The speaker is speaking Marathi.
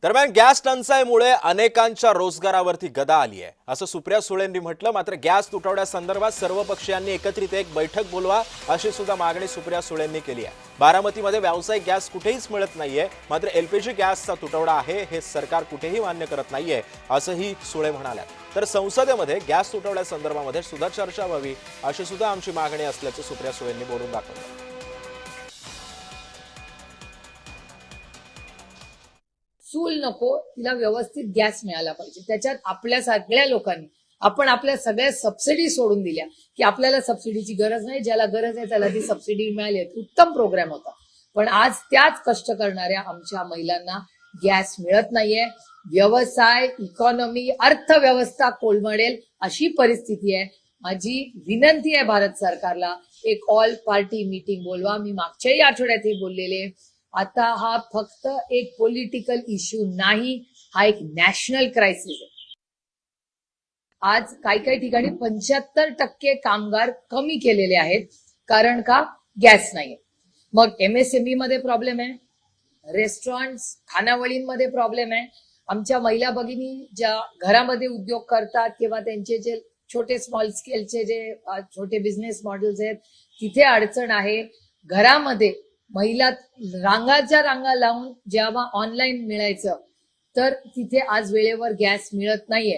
दरम्यान गॅस टंचाईमुळे अनेकांच्या रोजगारावरती गदा आली आहे असं सुप्रिया सुळेंनी म्हटलं। मात्र गॅस तुटवड्यासंदर्भात सर्व पक्षीयांनी एकत्रित एक बैठक बोलवा अशी सुद्धा मागणी सुप्रिया सुळेंनी केली आहे। बारामतीमध्ये व्यावसायिक गॅस कुठेहीच मिळत नाहीये, मात्र एलपीजी गॅसचा तुटवडा आहे हे सरकार कुठेही मान्य करत नाहीये असंही सुळे म्हणाल्या। तर संसदेमध्ये गॅस तुटवड्यासंदर्भामध्ये सुद्धा चर्चा व्हावी अशी सुद्धा आमची मागणी असल्याचं सुप्रिया सुळेंनी बोलून दाखवलं। चूल नको, तिला व्यवस्थित गॅस मिळाला पाहिजे। त्याच्यात आपल्या सगळ्या लोकांनी आपण आपल्या सगळ्या सबसिडी सोडून दिल्या की आपल्याला सबसिडीची गरज नाही, ज्याला गरज आहे त्याला ती सबसिडी मिळाली। उत्तम प्रोग्राम होता, पण आज त्याच कष्ट करणाऱ्या आमच्या महिलांना गॅस मिळत नाहीये। व्यवसाय, इकॉनॉमी, अर्थव्यवस्था कोलमडेल अशी परिस्थिती आहे। माझी विनंती आहे भारत सरकारला, एक ऑल पार्टी मीटिंग बोलवा। मी मागच्याही आठवड्यातही बोललेले, आता हा फक्त एक पॉलिटिकल इश्यू नाही, हा एक नॅशनल क्रायसिस आहे। आज काही ठिकाणी 75% कामगार कमी केलेले आहेत, कारण का गॅस नाहीये। मग एमएसएमई मध्ये प्रॉब्लेम आहे, रेस्टॉरंट्स खानावळींमध्ये प्रॉब्लेम आहे। आमच्या महिला भगिनी ज्या घरामध्ये उद्योग करतात किंवा त्यांचे जे छोटे स्मॉल स्केलचे जे छोटे बिझनेस मॉडेल्स आहेत तिथे अडचण आहे। घरामध्ये महिला रांगाच्या रांगा लावून जेव्हा ऑनलाईन मिळायचं तर तिथे आज वेळेवर गॅस मिळत नाहीये।